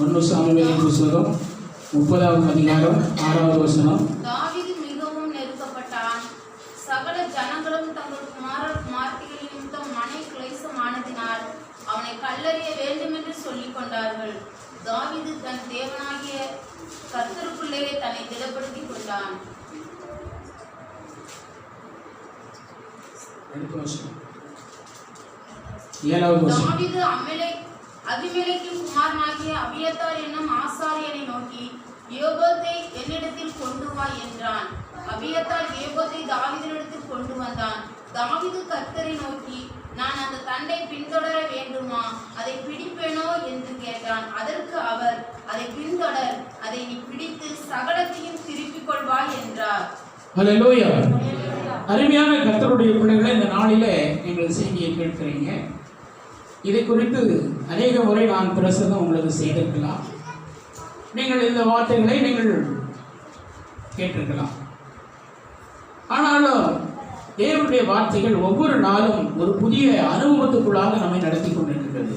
ஒன்று சாமுவேலின் புத்தகம் 30வது அதிகாரம் 6வது வசனம். தாவீது மிகவும் நெருக்கப்பட்டான். சகல ஜனங்களும் தங்கள் குமாரத்திகள் நிமித்தம் மனை கிளேசமானதினால் அவனை கல்லறிய வேண்டுமென்று சொல்லிக் கொண்டார்கள். தாவீது தன் தேவனாகிய கர்த்தருக்குள்ளே தன்னை திடப்படுத்திக் கொண்டான். தாவீது அபிமெலேக்கின் குமாரனாகிய அபியத்தார் என்னும் ஆசாரியனை நோக்கி, யோபோத்தை என்னிடத்தில் கொண்டு வா என்றான். அபியத்தார் யோபோத்தை தாவீதினிடத்தில் கொண்டு வந்தான். தாவீது கர்த்தரை நோக்கி, நான் அந்த தண்டை பின்தொடர வேண்டுமா, அதை பிடிப்பேனோ என்று கேட்டான். அதற்கு அவர், அதை பின்தொடர், அதை நீ பிடித்து சகலத்தையும் திருப்பிக் கொள்வாய் என்றார். ஹல்லேலூயா. அருமையான கர்த்தருடைய பிள்ளைகளை, இந்த நாளிலே நீங்கள் செய்தியை கேட்கிறீங்க. இதை குறித்து அநேக முறை நான் பிரசங்கம் உங்களுக்கு செய்திருக்கலாம். நீங்கள் இந்த வார்த்தைகளை நீங்கள் கேட்டிருக்கலாம். ஆனாலும் தேவனுடைய வார்த்தைகள் ஒவ்வொரு நாளும் ஒரு புதிய அனுபவத்துக்குள்ளாக நம்மை நடத்தி கொண்டிருக்கிறது.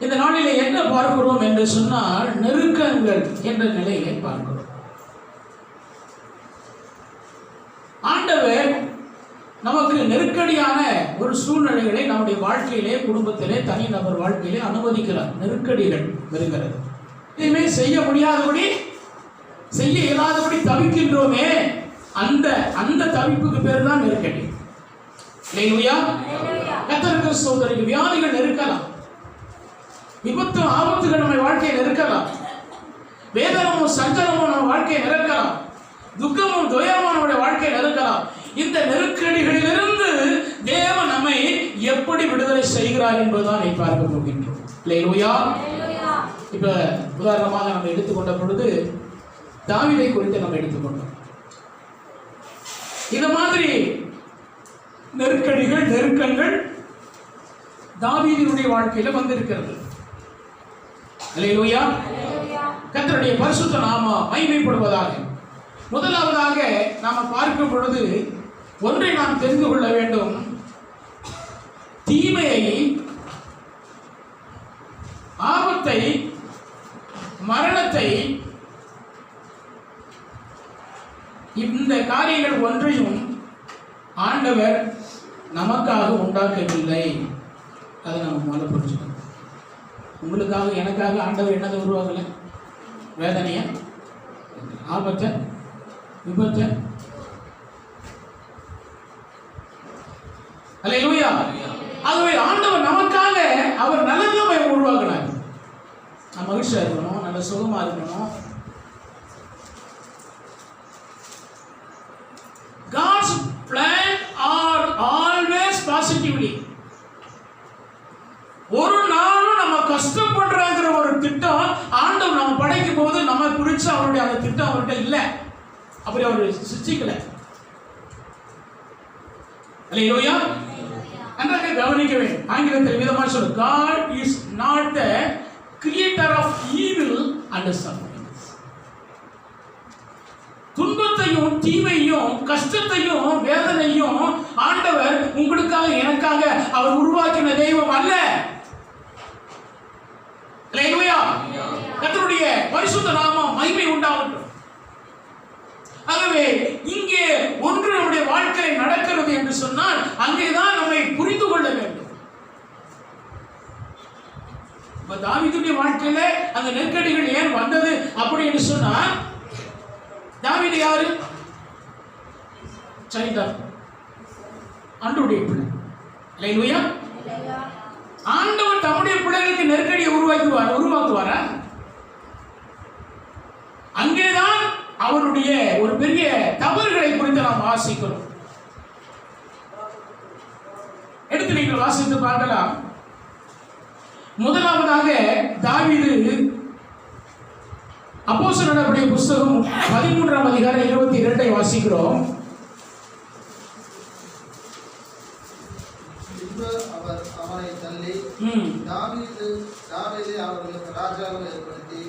இந்த நாளிலே என்ன பார்க்கிறோம் என்று சொன்னால், நெருக்கங்கள் என்ற நிலையை பார்க்கிறோம். ஆண்டவர் நமக்கு நெருக்கடியான ஒரு சூழ்நிலைகளை நம்முடைய வாழ்க்கையிலே, குடும்பத்திலே, தனிநபர் வாழ்க்கையிலே அனுமதிக்கிறார். நெருக்கடிகள் வருகிறது. இனிமே செய்ய முடியாதபடி, செய்ய இயலாதபடி தவிக்கின்றோமே, அந்த தவிப்புக்கு பேர் தான் நெருக்கடி. இல்லையா? கர்த்தருக்கு ஸ்தோத்திரம். வியாதிகள் நெருக்கலாம், விபத்து ஆபத்துகள் நம்ம வாழ்க்கையை நெருக்கலாம், வேதனமும் சஞ்சலமும் நம்ம வாழ்க்கையை நெருக்கலாம், துக்கமும் துயரமும் நம்முடைய வாழ்க்கையை நெருக்கலாம். இந்த நெருக்கடிகளிலிருந்து தேவன் நம்மை எப்படி விடுதலை செய்கிறார் என்பதுதான் பார்க்க போகின்றோம். அல்லேலூயா. இப்ப உதாரணமாக நம்ம எடுத்துக்கொண்ட பொழுது தாவீதை குறித்து நம்ம எடுத்துக்கொண்டோம். இந்த மாதிரி நெருக்கடிகள், நெருக்கங்கள் தாவீதினுடைய வாழ்க்கையில வந்திருக்கிறது. அல்லேலூயா. கர்த்தருடைய பரிசுத்த நாமம் மகிமைப்படுவதாக. முதலாவதாக நாம பார்க்கும் பொழுது ஒன்றை நாம் தெரிந்து கொள்ள வேண்டும். தீமையை, ஆபத்தை, மரணத்தை, இந்த காரியங்கள் ஒன்றையும் ஆண்டவர் நமக்காக உண்டாக்கவில்லை. அதை நம்ம முதல்ல புரிஞ்சுக்கணும். உங்களுக்காக, எனக்காக ஆண்டவர் என்னதை உருவாக்கல? வேதனைய, ஆபத்தை, விபத்து. அல்லேலூயா. ஆகவே ஆண்டவர் நமக்காக அவர் நல்லதை உருவாக்கினார். நம்ம மகிழ்ச்சியா இருக்கணும், நல்ல சுகமா இருக்கணும். God's plan are always positively. ஒரு நாளும் நம்ம கஷ்டப்படுறங்கிற ஒரு திட்டம் ஆண்டவர் நம்ம படைக்கும் போது நம்ம குறிச்சு அவருடைய அந்த திட்டம் அவர்கிட்ட இல்லை. அப்படி அவர் சிருஷ்டிக்கல. அல்லேலூயா. நன்றாக கவனிக்க வேண்டும். ஆங்கிலத்தில் விதமாக சொல்ல, God is not the creator of evil and suffering. துன்பத்தையும், தீமையும், கஷ்டத்தையும், வேதனையும் ஆண்டவர் உங்களுக்காக, எனக்காக அவர் உருவாக்கின தெய்வம் அல்ல. அல்லேலூயா. கர்த்தருடைய பரிசுத்த நாமம் மகிமை உண்டாகட்டும். ஆகவே இங்கே ஒன்று நம்முடைய வாழ்க்கையில் நடக்கிறது என்று சொன்னால் அங்கேதான் நம்மை புரிந்து கொள்ள வேண்டும். தாவீதுடைய வாழ்க்கையில அந்த நெருக்கடிகள் ஏன் வந்தது அப்படி என்று சொன்னால், தாவீது யாரு? சரிதான், ஆண்டவருடைய பிள்ளை. அல்லேலூயா. ஆண்டவர் தம்முடைய பிள்ளைகளுக்கு நெருக்கடியை உருவாக்குவாரா? அங்கேதான் அவருடைய ஒரு பெரிய தவறுகளை குறித்து நாம் வாசிக்கிறோம். எடுத்து நீங்கள் வாசித்து பார்க்கலாம். முதலாவதாக தாவீது அப்போஸ்தலர்களுடைய புத்தகம் 13ஆம் அதிகாரம் 22 வாசிக்கிறோம். அவனை தள்ளி தாவீதை அவர்களுக்கு ராஜாவாக ஏற்படுத்தி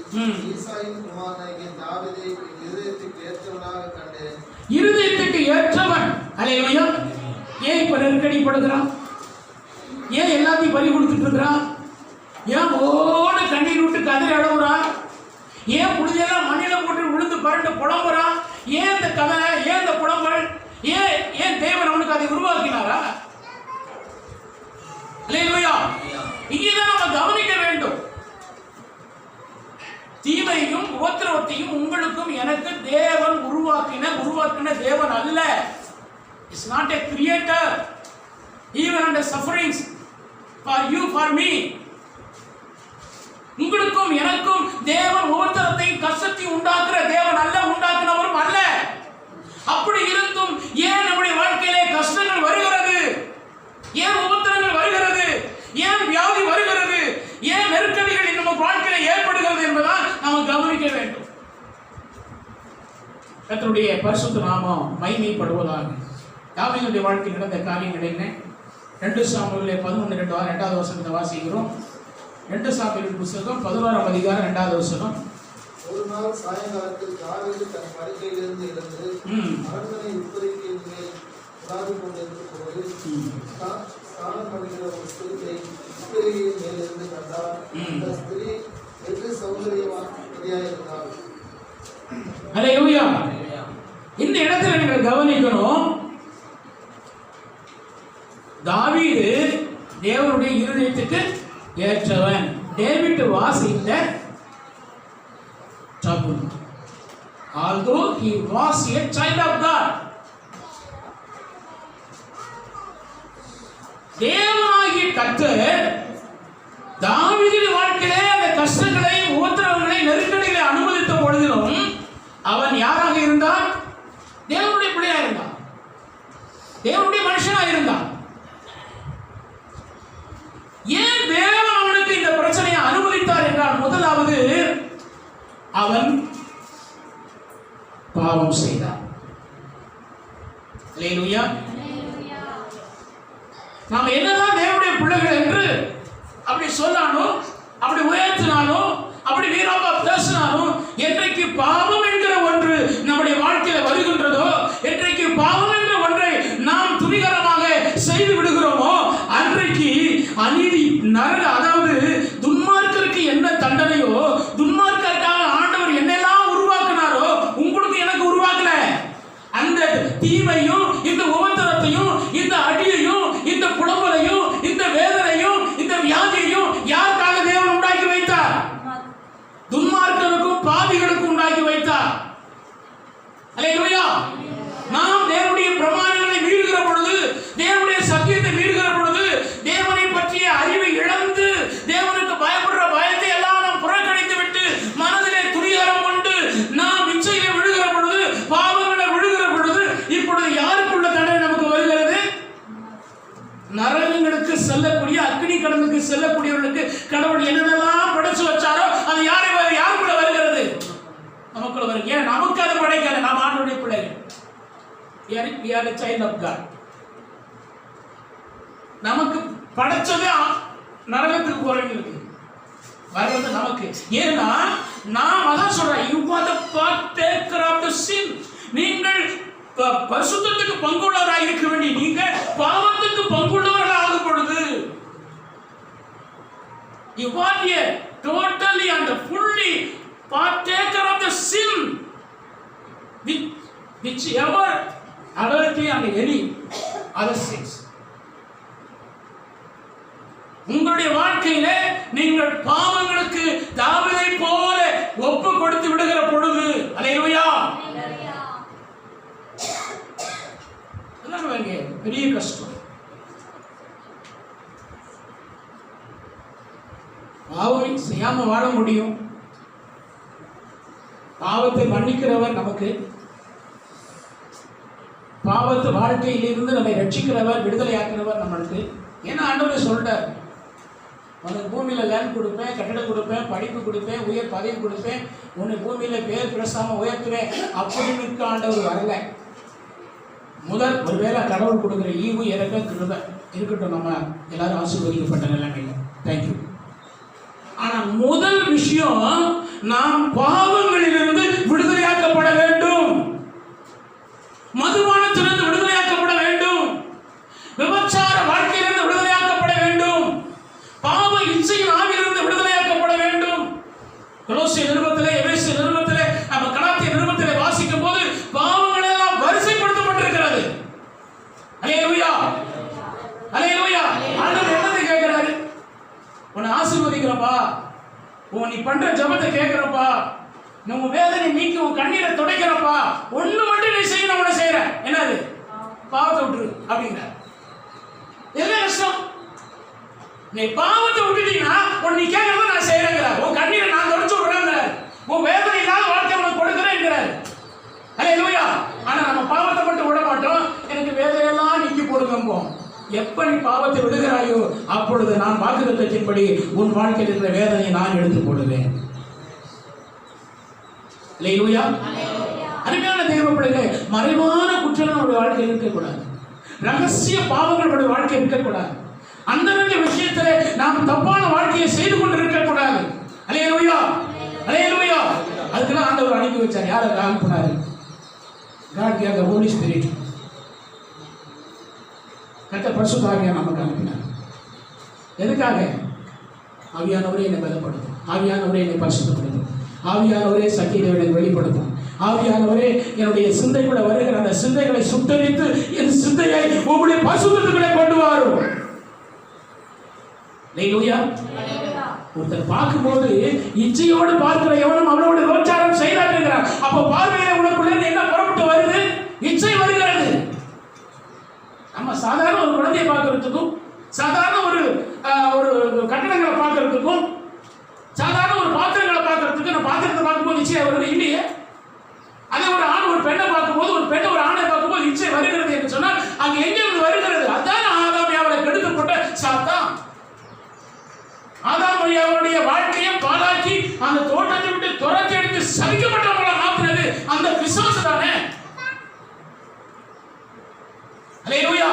ஈசாயின் குமாரனாகிய தாவீதை இருதயத்துக்கு ஏற்றவனாக கண்டேன். இருதயத்துக்கு ஏற்றவன். அல்லேலூயா. ஏன் இப்ப நெருக்கடிப்படுகிறான்? ஏன் எல்லாத்தையும் பறி கொடுத்துட்டு இருக்கிறான்? ஏன் ஓட கண்ணீர் கதறி அழுகுறான்? ஏன் புழுதியெல்லாம் மண்ணில போட்டு விழுந்து பரண்டு புலம்புறான்? ஏன் இந்த கதை, ஏன் இந்த புலம்பல்? ஏன் தேவன் அவனுக்கு அதை உருவாக்கினாரா? அல்லேலூயா. இங்கேதான் நம்ம கவனிக்க வேண்டும். தீமையும் உபத்திரவத்தையும் உங்களுக்கும் எனக்கு தேவன் உருவாக்கின தேவன் அல்ல. It's not a creator. Even under sufferings for you, for me. உங்களுக்கும் எனக்கும் தேவன் உபத்திரத்தையும் கஷ்டத்தையும் உண்டாக்குற தேவன் அல்ல, உண்டாக்குனவரும் அல்ல. அப்படி இருந்தும் ஏன் நம்முடைய வாழ்க்கையிலே கஷ்டங்கள் வருகிறது? ஏன் உபத்திரங்கள் வருகிறது? ஏன் வியாதி வருகிறது? ஏன் நெருக்கடிகள் நம்ம வாழ்க்கையில ஏற்படுகிறது என்பதால் நாம் கவனிக்க வேண்டும். கர்த்தருடைய பரிசுத்த நாமம் மகிமைப்படுவதாக. தாவீதுடைய வாழ்க்கையில் நடந்த காரியங்கள் என்ன? 2 சாமுவேல் 11:2 2வது வசனத்தை வாசிக்கிறோம். 2 சாமுவேல் புத்தகம் 11ஆம் அதிகாரம் 2வது வசனம். ஒரு நாள் சாயங்காலத்தில் தாவீது தன் படுக்கையிலிருந்து எழுந்து அரண்மனை உட்புறத்தின் மேல் உலாவிக் கொண்டிருந்த போது ஸ்நானம் பண்ணுகிற ஒரு ஸ்திரீயை உட்புறத்தின் மேலிருந்து கண்டார். அந்த ஸ்திரீ வெகு சௌந்தரியமாயிருந்தாள். அல்லேலூயா. இந்த இடத்துல நீங்கள் கவனிக்கணும், தாவீது தேவனுடைய இருதயத்துக்கு ஏற்றவன். David was in the trouble, although he was a child of God. தேவனாகிய கர்த்தர் தாவீதின் வாழ்க்கையிலே அந்த கஷ்டங்களை, உபத்திரவங்களை, நெருக்கடிகளை அனுமதித்த பொழுதிலும் அவன் யாராக இருந்தான்? தேவனுடைய பிள்ளையா இருந்தான், தேவனுடைய மனுஷனா இருந்தான். ஏன் தேவன் அவனுக்கு இந்த பிரச்சனையை அனுமதித்தார் என்றால், முதலாவது அவன் பாவம் செய்தான். அல்லேலூயா. நாம் என்னதான் தேவனுடைய பிள்ளைகள் என்று அப்படி சொன்னாலும், அப்படி உயர்த்தினாலும், அப்படி வீராப்பா பேசினாலும், என்றைக்கு பாவம் என்கிற ஒன்று நம்முடைய வாழ்க்கையில வருகின்றதோ, என்றைக்கு பாவம் என்ற ஒன்றை நாம் துணிகரமாக செய்து விடுகிறோமோ, அன்றைக்கு அநீதி நரக, அதாவது துன்மார்க்கருக்கு என்ன தண்டனையோ, துன்மார்க்கருக்காக ஆண்டவர் என்னெல்லாம் உருவாக்கினாரோ உங்களுக்கு எனக்கு உருவாக்கல. அந்த தீமையும், இந்த உபத்திரத்தையும், இந்த அடியையும், இந்த புலம்பலையும், இந்த வேதனையும், இந்த வியாதியையும் யாருக்காக தேவன் உண்டாக்கி வைத்தார்? துன்மார்க்கருக்கும் பாவிகளுக்கும் உண்டாக்கி வைத்தார். அல்லேலூயா. நாம் தேவனுடைய பிரமாணங்களை மீறுகிற பொழுது, தேவனுடைய சத்தியத்தை மீறுகிற பொழுது, தேவனை பற்றிய அறிவை இழந்து, தேவனுக்கு பயப்படுற பயத்தை எல்லாம் நாம் புறக்கணித்து விட்டு, மனதிலே துணிகரம் கொண்டு நாம் இச்சையிலே விழுகிற பொழுது, பாவங்களை விழுகிற பொழுது, இப்பொழுது யாருக்குள்ள தண்டனை நமக்கு வருகிறது? நரகங்களுக்கு செல்லக்கூடிய, அக்னி கடலுக்கு செல்லக்கூடியவர்களுக்கு கடவுள் என்னென்னலாம் படைச்சு வச்சாரோ அது யாருக்குள்ள வருகிறது? நமக்குள்ள வருகிறது. ஏன் நமக்கு அது படைக்கல? நாம் ஆண்டவருடைய பிள்ளைகள். We are a child of God. நமக்கு படைச்சதே நரகத்துக்கு போறவங்களுக்கு வர்றது நமக்கு. ஏன்னா நாம் அதான் சொல்றேன், you are the partaker of the sin. நீங்கள் பரிசுத்தத்துக்கு பங்குள்ளவராக இருக்க வேண்டிய நீங்கள் பாவத்துக்கு பங்குள்ளவர்களாக ஆகும் பொழுது, you are a totally and fully partaker of the sin, whichever adultery and any other sins. உங்களுடைய வாழ்க்கையிலே நீங்கள் பாவங்களுக்கு தாவீதை போல ஒப்பு கொடுத்து விடுகிற பொழுது, அல்லேலூயா, பெரிய கஷ்டம். பாவம் செய்யாம வாழ முடியும். பாவத்தை மன்னிக்கிறவர் நமக்கு, பாவத்து வாழ்க்கையிலிருந்து நம்மை ரட்சிக்கிறவர், விடுதலையாக்கிறவர் நம்மளுக்கு. ஏன்னா ஆண்டவர் சொல்றார், உனக்கு பூமியில லேண்ட் கொடுப்பேன், கட்டடம் கொடுப்பேன், படிப்பு கொடுப்பேன், உயர் பதவி கொடுப்பேன், உன்னை பூமியில பேர் பேசாம உயர்த்துவேன் அப்படின்னு இருக்க ஆண்டவர் வரல. முதல் ஒருவேளை கடவுள் கொடுக்குற ஈவு, இறக்கம், கிருபை இருக்கட்டும், நம்ம எல்லாரும் ஆசீர்வதிக்கப்பட்ட நிலைமையில. தேங்க்யூ. ஆனா முதல் விஷயம், நாம் பாவங்களிலிருந்து விடுதலையாக்கப்பட வேண்டும், மதுபானத்திலிருந்து விடுதலையாக்கப்பட வேண்டும், விபச்சார வாழ்க்கையிலிருந்து விடுதலையாக்கப்பட வேண்டும், பாவ இச்சையின் ஆவியிலிருந்து விடுதலையாக்கப்பட வேண்டும். கொலோசிய நிருபத்திலே, எபேசிய நிருபத்திலே, நம்ம கலாத்திய நிருபத்திலே வாசிக்கும் போது பாவங்கள் எல்லாம் வரிசைப்படுத்தப்பட்டிருக்கிறது. அல்லேலூயா, அல்லேலூயா. ஆண்டவர் என்னத்தை கேட்கிறாரு? உன்னை ஆசீர்வதிக்கிறப்பா, நீ பண்ற ஜெபத்தை கேட்கிறப்பா, உன் வேதனை நீக்கி உன் கண்ணீரை துடைக்கிறப்பா, ஒண்ணு மட்டும் நீ செய்யணும். உன்னை செய்யற என்னது? பாவத்தை விட்டுரு அப்படிங்கிற. என்ன கஷ்டம்? நீ பாவத்தை விட்டுட்டீங்கன்னா நீ கேட்கறத நான் செய்யறேங்கிற, உன் கண்ணீரை நான் தொடச்சு விடுறேங்கிற, உன் வேதனை இல்லாத வாழ்க்கை உனக்கு கொடுக்குறேங்கிறார். அல்லேலூயா. ஆனா நம்ம பாவத்தை மட்டும் விட மாட்டோம். எனக்கு வேதனையெல்லாம் நீக்கி போடுங்கம்போம். எப்ப நீ பாவத்தை விடுகிறாயோ அப்பொழுது நான் வாக்குத்தத்தத்தின்படி உன் வாழ்க்கையில் இருக்கிற வேதனையை நான் எடுத்து போடுவேன். அல்லேலூயா. அருமையான தேவ பிள்ளைகளே, மறைவான குற்றங்கள் நம்முடைய வாழ்க்கையில் இருக்கக்கூடாது. ரகசிய பாவங்கள் நம்முடைய வாழ்க்கையில் இருக்கக்கூடாது. அந்த விஷயத்திலே நாம் தப்பான வாழ்க்கையை செய்து கொண்டு இருக்கக்கூடாது. அல்லேலூயா, அல்லேலூயா. அதுக்கெல்லாம் ஆண்டவர் அனுப்பி வச்சார். யாரை அனுப்பினாரு? God gave the Holy Spirit. கர்த்தர் பரிசுத்த ஆவியானவரை நமக்கு அனுப்பினார். எதுக்காக? ஆவியானவரே என்னை பலப்படுத்தும், ஆவியானவரே என்னை பரிசுத்தப்படுத்தும், ஆவியானவரே சத்தியத்தை எனக்கு வெளிப்படுத்தும், ஆவியானவரே என்னுடைய சிந்தைக்குள்ள வருகிற அந்த சிந்தைகளை சுட்டரித்து என் சிந்தையை உங்களுடைய பரிசுத்தத்துக்குள்ளே கொண்டு வரும். அல்லேலூயா. ஒருத்தர் பார்க்கும்போது இச்சையோடு பார்க்கிற எவனும் அவனோட விபச்சாரம் செய்தார். அப்போ பார்வையில உனக்குள்ள என்ன புறப்பட்டு வருது? இச்சை வருகிறது. நம்ம சாதாரண ஒரு குழந்தையை பார்க்கறதுக்கும், சாதாரண ஒரு கட்டடங்களை பார்க்கறதுக்கும், சாதாரண ஒரு பாத்திரங்களை பார்க்கறதுக்கு, நம்ம பாத்திரத்தை பார்க்கும்போது இச்சை வருது இல்லையே. அதே ஒரு ஆண் ஒரு பெண்ணை பார்க்கும்போது, ஒரு பெண்ணை ஒரு ஆணை பார்க்கும்போது இச்சை வருகிறது என்று சொன்னால் அங்க எங்கிருந்து வருகிறது? அதான் ஆதாம் அவளை கெடுத்து போட்ட சாத்தான். ஆதாம் அவருடைய வாழ்க்கையை பாழாக்கி அந்த தோட்டத்தை விட்டு துரத்தி எடுத்து சபிக்கப்பட்டவங்கள மாத்தினது அந்த பிசாசு தானே. அல்லேலூயா,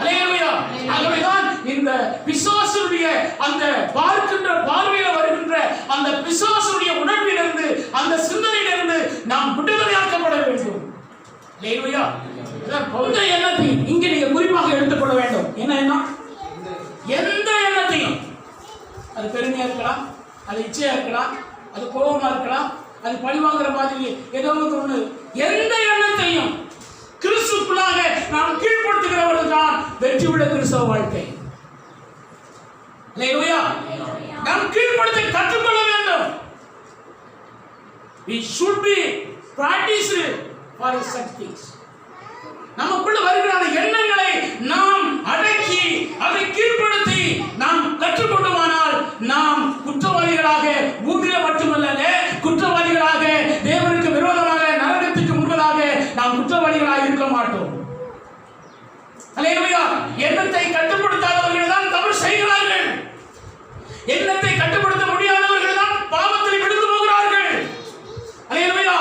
அல்லேலூயா. ஆகவேதான் இந்த பிசாசுடைய அந்த பார்க்கின்ற பார்வையில வருகின்ற அந்த பிசாசுடைய உணர்விலிருந்து, அந்த சிந்தனையிலிருந்து நாம் விடுதலையாக்கப்பட வேண்டும். அல்லேலூயா. இந்த எண்ணத்தை இங்க நீங்க குறிப்பாக எடுத்துக்கொள்ள வேண்டும். என்ன? எந்த எண்ணத்தையும், அது பெருமையா இருக்கலாம், அது இச்சையா இருக்கலாம், அது கோபமா இருக்கலாம், அது பழிவாங்கிற மாதிரி ஏதோ ஒன்று, எந்த எண்ணத்தையும் கிறிஸ்துக்குள்ளாக நாம் கீழ்ப்படுத்துகிறவர்கள் தான் வெற்றி உள்ள கிறிஸ்தவ வாழ்க்கை. அல்லேலூயா. நாம் கீழ்ப்படுத்த கற்றுக்கொள்ள வேண்டும். We should be practiced for such things. நமக்குள்ள வருகிற அந்த எண்ணங்களை நாம் அடக்கி அதை கீழ்ப்படுத்தி நாம் கற்றுக்கொண்டோமானால் நாம் குற்றவாளிகளாக பூமியில மட்டுமல்ல, குற்றவாளிகளாக தேவனுக்கு விரோதமாக நரகத்துக்கு முன்பதாக நாம் குற்றவாளிகளாக இருக்க மாட்டோம். அல்லேலூயா. எண்ணத்தை கட்டுப்படுத்தாதவர்கள் தான் தவறு செய்கிறார்கள். எண்ணத்தை கட்டுப்படுத்த முடியாதவர்கள் தான் பாவத்தில் விழுந்து போகிறார்கள். அல்லேலூயா.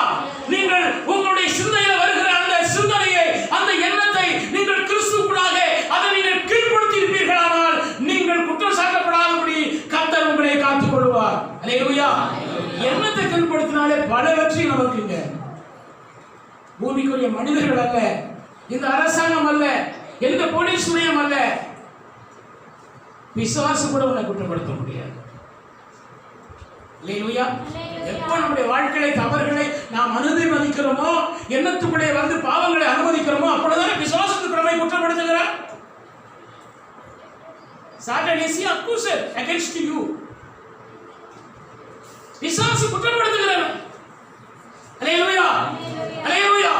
நீங்கள் உங்களுடைய சிந்தையில வருகிற அந்த சிந்தனையை, அந்த எண்ணத்தை நீங்கள் கிறிஸ்துவுக்குள்ளாக அதை நீங்கள் கீழ்ப்படுத்தி இருப்பீர்களானால் நீங்கள் குற்றம் சாட்டப்படாதபடி கர்த்தர் உங்களை காத்துக் கொள்வார். அல்லேலூயா. எண்ணத்தை கீழ்ப்படுத்தினாலே பல வெற்றி நமக்குங்க. பூமிக்குரிய மனிதர்கள் அல்ல, இந்த அரசாங்கம் அல்ல, எந்த போலீஸ் நிலையம் அல்ல, பிசாசு கூட உன்னை குற்றப்படுத்த முடியாது. அல்லேலூயா. எப்ப நம்முடைய வாழ்க்கையை தவறுகளை நாம் அனுமதிக்கிறோமோ, எண்ணத்துக்குள்ளே வந்து பாவங்களை அனுமதிக்கிறோமோ, அப்பொழுதுதானே பிசாசுக்கு நம்மை குற்றப்படுத்துகிறார். Satan is the accuser against you. பிசாசு குற்றப்படுத்துகிறார். அல்லேலூயா, அல்லேலூயா.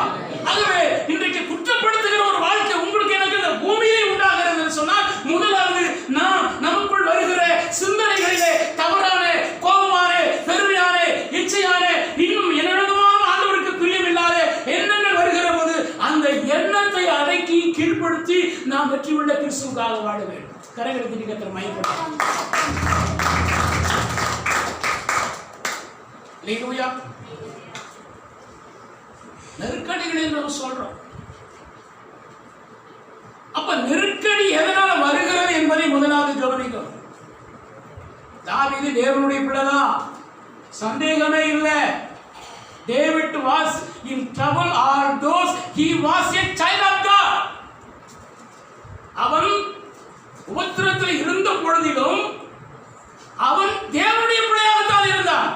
ஆகவே இன்றைக்கு குற்றப்படுத்துகிற ஒரு வாழ்க்கை உங்களுக்கு எனக்கு இந்த பூமியிலே உண்டாகிறது என்று சொன்னால், முதலாவது நாம் நமக்குள் வருகிற சிந்தனைகளிலே தவறான, கோபமான, பெருமையான, இச்சையான, இன்னும் என்னென்னமான ஆண்டவருக்கு பிரியமில்லாத எண்ணங்கள் வருகிற போது அந்த எண்ணத்தை அடக்கி கீழ்ப்படுத்தி நாம் வெற்றி உள்ள கிறிஸ்துவுக்காக வாழ வேண்டும். கரங்களை தட்டி கர்த்தரை மகிமைப்படுத்துவோம். அல்லேலூயா. நெருக்கடிகளை நம்ம சொல்றோம். அப்ப நெருக்கடி எதனால வருகிறது என்பதை முதலாவது கவனிக்கும். தாவீது தேவனுடைய பிள்ளைதான், சந்தேகமே இல்லை. David was in trouble although he was a child of God. அவன் உபத்திரத்தில் இருந்த பொழுதிலும் அவன் தேவனுடைய பிள்ளையாகத்தான் இருந்தான்.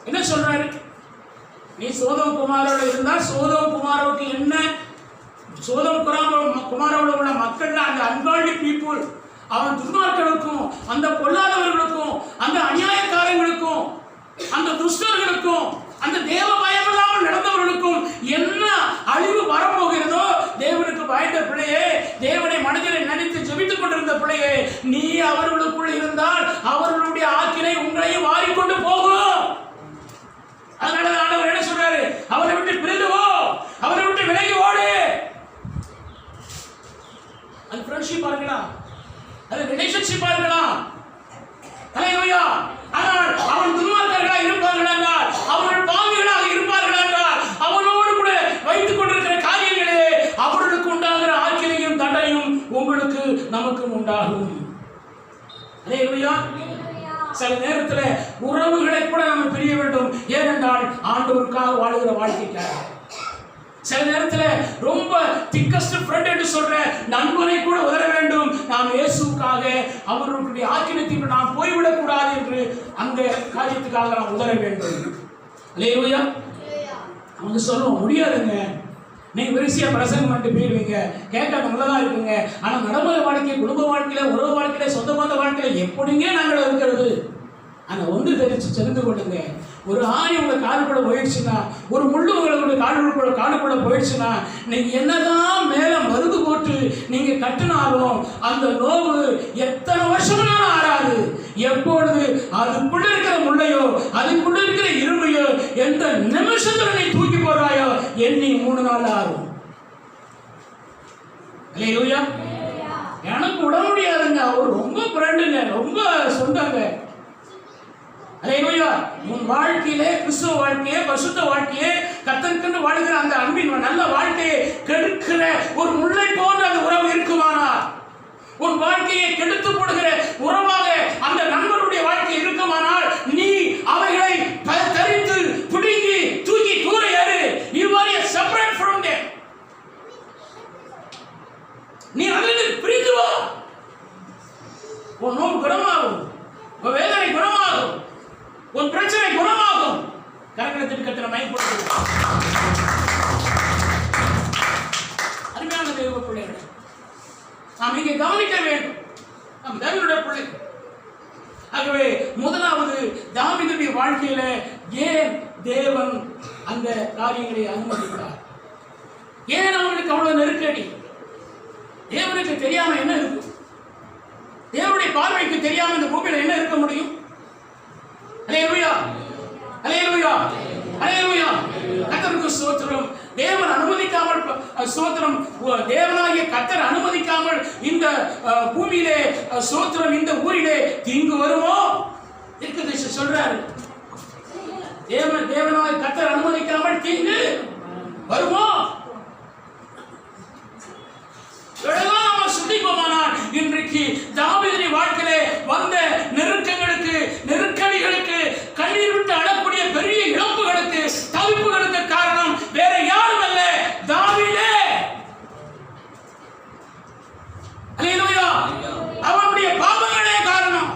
என்ன சொல்றாரு? நீ சோதோம் குமாரோட இருந்தா சோதோம் குமாரோவுக்கு என்ன, சோதோம் குமாரோட உள்ள மக்கள் அந்த அன்கால்டி பீப்புள், அவன் துன்மார்களுக்கும் அந்த பொல்லாதவர்களுக்கும் அந்த அநியாயக்காரங்களுக்கும் அந்த துஷ்டர்களுக்கும் அந்த தேவ பயமில்லாமல் நடந்தவர்களுக்கும் என்ன அழிவு வரப்போகிறதோ, தேவனுக்கு பயந்த பிள்ளையே, தேவனை மனதில் நினைத்து ஜெபித்துக் கொண்டிருந்த பிள்ளையே, நீ அவர்களுக்குள் இருந்தால் அவர்களுடைய ஆக்கினை உங்களையும் வாரிக்கொண்டு போகும். அதனால ஆண்டவர் என்ன சொல்றாரு? அவரை விட்டு பிரிந்து போ, அவரை விட்டு விலகி ஓடு. அது ஃப்ரெண்ட்ஷிப்பா இருக்கலாம், அது ரிலேஷன்ஷிப்பா இருக்கலாம். ஹல்லேலூயா. ஆனால் அவன் துன்மார்க்கர்களாக இருப்பார்கள் என்றால், அவர்கள் பாவிகளாக இருப்பார்கள் என்றால், அவனோடு கூட வைத்துக் கொண்டிருக்கிற காரியங்களே அவர்களுக்கு உண்டாகிற ஆக்கினையும் தண்டையும் உங்களுக்கு நமக்கும் உண்டாகும். ஹல்லேலூயா. சில நேரத்தில் உறவுகளை கூட நம்ம பிரிய வேண்டும். ஏனென்றால் ஆண்டவருக்காக வாழுகிற வாழ்க்கைக்காக. சில நேரத்தில் ரொம்ப திக்கஸ்ட் ஃப்ரெண்ட் என்று சொல்ற நண்பனை கூட உதற வேண்டும். நாம் இயேசுக்காக அவர்களுடைய ஆக்கினத்திற்கு நாம் போய்விடக் கூடாது என்று அந்த காரியத்துக்காக நாம் உதற வேண்டும். அல்லேலூயா. அவங்க சொல்லுவோம், முடியாதுங்க, நீங்க விரிசியா பிரசங்கம் பண்ணிட்டு போயிருவீங்க, கேட்க நல்லதா இருக்குங்க, ஆனா நடைமுறை வாழ்க்கை, குடும்ப வாழ்க்கையில, உறவு வாழ்க்கையில, சொந்த பந்த வாழ்க்கையில எப்படிங்க நாங்கள் இருக்கிறது? ஆனா ஒன்று தெரிந்து கொள்ளுங்க, ஒரு ஆணி உங்க காலுக்குள்ள போயிடுச்சுன்னா, ஒரு முள்ளு உங்களுடைய காலுக்குள்ள போயிடுச்சுன்னா, நீங்க என்னதான் மேல மருந்து போட்டு நீங்க கட்டினாலும் அந்த நோவு எத்தனை வருஷம்னாலும் ஆறாது. எப்பொழுது அதுக்குள்ள இருக்கிற முள்ளையோ அதுக்குள்ள இருக்கிற இருமையோ எந்த நிமிஷத்துல நீ தூக்கி போறாயோ எண்ணி 3 நாள் ஆகும். அல்லேலூயா. எனக்கு விட முடியாதுங்க, அவர் ரொம்ப ஃப்ரெண்டுங்க, ரொம்ப சொந்தங்க. அல்லேலூயா. உன் வாழ்க்கையிலே, கிறிஸ்துவ வாழ்க்கையே, பரிசுத்த வாழ்க்கையே, கர்த்தருக்கென்று வாழ்கிற அந்த அன்பின் நல்ல வாழ்க்கையை கெடுக்கிற ஒரு முல்லை போன்ற அந்த உறவு இருக்குமானால், உன் வாழ்க்கையை கெடுத்து போடுகிற உறவாக அந்த நண்பருடைய வாழ்க்கை இருக்குமானால், நீ அவைகளை தரித்து பிடுங்கி தூக்கி தூர ஏறு. You are separate from them. நீ அதிலிருந்து பிரிந்து வா. உன் நோய் குணமாகும், உன் வேதனை குணமாகும், உன் பிரச்சனை குணமாகும். கரங்களை தட்டி கர்த்தரை மகிமைப்படுத்து. அருமையான தேவ பிள்ளைகளே, நாம் இங்கே கவனிக்க வேண்டும், நாம் தேவனுடைய பிள்ளைகள். ஆகவே முதலாவது தாவீதுடைய வாழ்க்கையில ஏன் தேவன் அந்த காரியங்களை அனுமதித்தார்? ஏன் அவனுக்கு அவ்வளவு நெருக்கடி? தேவனுக்கு தெரியாம என்ன இருக்கும்? தேவனுடைய பார்வைக்கு தெரியாம இந்த பூமியில என்ன இருக்க முடியும்? அல்லேலூயா, அல்லேலூயா, அல்லேலூயா. கர்த்தருக்கு ஸ்தோத்திரம். தேவன் அனுமதிக்காமல், ஸ்தோத்திரம், தேவனாகிய கர்த்தர் அனுமதிக்காமல் இந்த பூமியிலே, ஸ்தோத்திரம், இந்த ஊரிலே தீங்கு வருமோ? தீர்க்கதரிசி சொல்றாரு, தேவனாகிய கர்த்தர் அனுமதிக்காமல் தீங்கு வருமோ? சுத்திப்போமானால் இன்றைக்கு தாவீதுடைய வாழ்க்கையிலே வந்த நெருக்கங்களுக்கு, நெருக்கடிகளுக்கு, கண்ணீர் விட்டு அழக்கூடிய பெரிய இழப்புகளுக்கு, தவிப்புகளுக்கு காரணம் வேற யாரும் அல்ல, தாவீதே. அல்லேலூயா. அவனுடைய பாவங்களே காரணம்.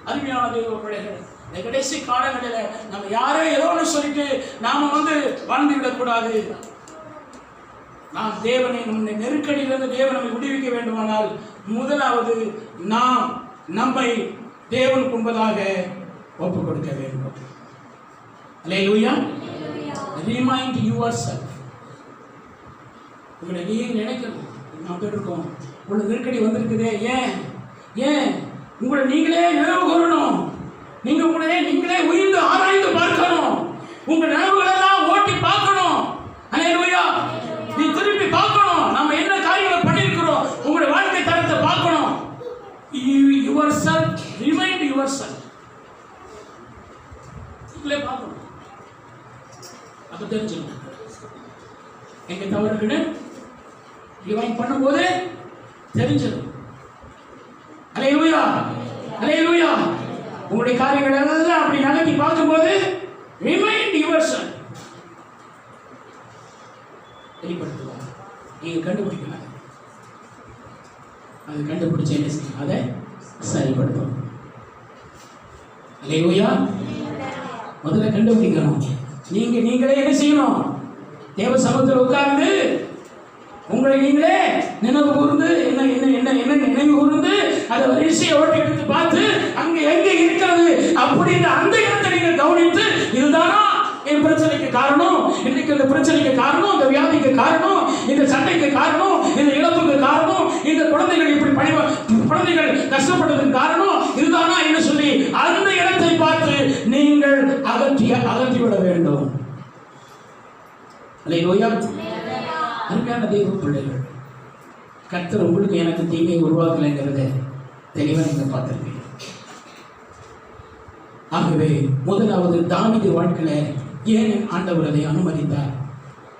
அருமையான தேவ பிள்ளைகளே, இந்த கடைசி காலங்களில் நம்ம யாரோ ஏதோ ஒன்று சொல்லிட்டு நாம வாழ்ந்து விடக்கூடாது. நாம் தேவனை, நம்முடைய நெருக்கடியிலிருந்து தேவன் நம்மை விடுவிக்க வேண்டுமானால் முதலாவது நாம் நம்மை தேவனுக்கு முன்பதாக ஒப்புக் கொடுக்க வேண்டும். அல்லேலூயா. Remind yourself. உங்களை நீங்க நினைக்கணும், நாம் இருக்கோம், உங்களை நெருக்கடி வந்திருக்குதே, ஏன் உங்களை நீங்களே நினைவு கூறணும். நீங்களே உயிர்ந்து ஆராய்ந்து பார்க்கணும். உங்க நினைவுகளெல்லாம் ஓட்டி பார்க்கணும். அல்லேலூயா. நீ திருப்பி பார்க்கணும், நம்ம என்ன காரியங்களை பண்ணியிருக்கிறோம், உங்களுடைய வாழ்க்கை தரத்தை பார்க்கணும். yourself, remind yourself. நீங்களே பார்க்கணும். அப்ப தெரிஞ்சுக்கணும் எங்க தவறுக்குன்னு ரிவைண்ட் பண்ணும்போது தெரிஞ்சிடும். அல்லேலூயா, அல்லேலூயா. உங்களுடைய காரியங்கள் எல்லாம் அப்படி நகர்த்தி பார்க்கும்போது ரிமைண்ட் யுவர்செல்ஃப். வெளிப்படுத்துவாங்க, நீங்க கண்டுபிடிக்கலாம். அது கண்டுபிடிச்ச என்ன செய்யும்? அதை சரிப்படுத்தும். அல்லேலூயா. முதல்ல கண்டுபிடிக்கணும். நீங்களே என்ன செய்யணும்? தேவ சமூகத்தில் உட்கார்ந்து உங்களை நீங்களே நினைவு கூர்ந்து என்ன நினைவு கூர்ந்து அதை வரிசையை ஓட்டி எடுத்து பார்த்து அங்க எங்க இருக்கிறது அப்படின்ற அந்த இடத்தை நீங்க கவனித்து, இதுதானா என் பிரச்சனைக்கு காரணம், இன்னைக்கு இந்த பிரச்சனைக்கு காரணம், இந்த வியாதிக்கு காரணம், இந்த சண்டைக்கு காரணம், இந்த இழப்புக்கு காரணம், இந்த குழந்தைகள் இப்படி குழந்தைகள் கஷ்டப்பட்டதுக்கு காரணம் இதுதானா என்று சொல்லி அந்த இடத்தை பார்த்து நீங்கள் அகற்றிவிட வேண்டும். அல்லேலூயா. அருமையான தெய்வ பிள்ளைகள், கர்த்தர் உங்களுக்கு எனக்கு தீங்கை உருவாக்கலைங்கிறத தெளிவாக நீங்க பார்த்திருக்கீங்க. ஆகவே முதலாவது தாவீது வாழ்க்கையில ஏன் ஆண்டவர் அதை அனுமதித்தார்?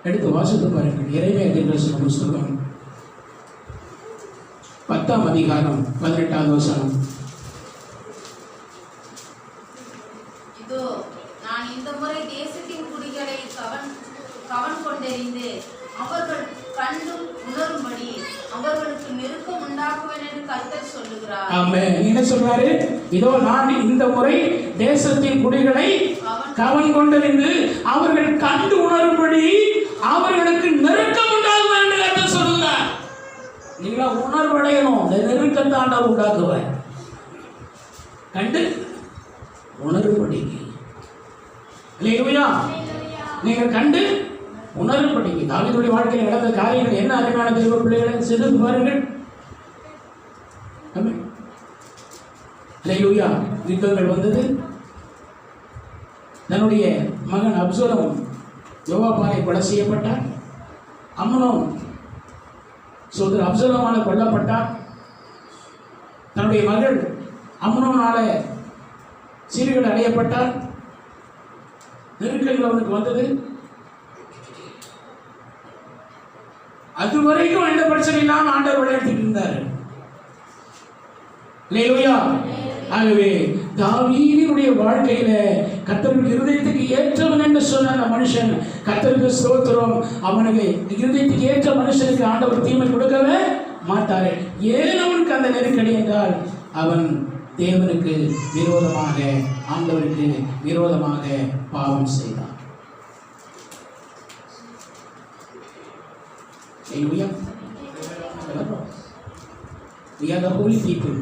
எடுத்து வாசித்து பாருங்கள். எரேமியா தீர்க்கதரிசன புத்தகம் 10ஆம் அதிகாரம் 18வது வசனம். இதோ நான் இந்த முறை தேசத்தின் குடிகளை கவன் கொண்டெறிந்து அவர்கள் கண்டு உணரும்படி அவர்களுக்கு நெருக்கம் உண்டாக்குவேன் என்று கர்த்தர் சொல்லுகிறார். ஆமென். என்ன சொல்றாரு? இதோ நான் இந்த முறை தேசத்தின் குடிகளை கவன் கொண்டெறிந்து அவர்கள் கண்டு உணரும்படி அவர்களுக்கு நெருக்கம் உண்டாக்குவேன் என்று கர்த்தர் சொல்லுகிறார். நீங்க உணர்வடையணும். நெருக்கத்தை ஆண்டவர் உண்டாக்குவார். கண்டு உணரும்படி. அல்லேலூயா. நீங்க கண்டு உணரும்படிக்கு. தாவீதுடைய வாழ்க்கையில் நடந்த காரியங்கள் என்ன அருமையான தெய்வ பிள்ளைகளை சிறிது பாருங்கள். அல்லேலூயா. யுத்தங்கள் வந்தது. தன்னுடைய மகன் அப்சலோம் யோவாபாலை கொலை செய்யப்பட்டார். அம்னோன் சோதரர் அப்சலோமால கொல்லப்பட்டார். தன்னுடைய மகள் அம்னோனால சீர்கேடு அடையப்பட்டார். நெருக்கங்கள் அவனுக்கு வந்தது. அதுவரைக்கும் எந்த பிரச்சனை இல்லாம ஆண்டவர் விளையாடிட்டு இருந்தார். அல்லேலூயா. ஆகவே தாவீதினுடைய வாழ்க்கையில கர்த்தருக்கு இருதயத்துக்கு ஏற்றவன் என்று சொன்ன அந்த மனுஷன், கர்த்தருக்கு ஸ்தோத்திரம், அவனுக்கு இருதயத்துக்கு ஏற்ற மனுஷனுக்கு ஆண்டவர் தீமை கொடுக்கவே மாட்டாரு. ஏன் அவனுக்கு அந்த நெருக்கடி என்றால் அவன் தேவனுக்கு விரோதமாக, ஆண்டவருக்கு விரோதமாக பாவம் செய்தான். Hallelujah. We are the holy people.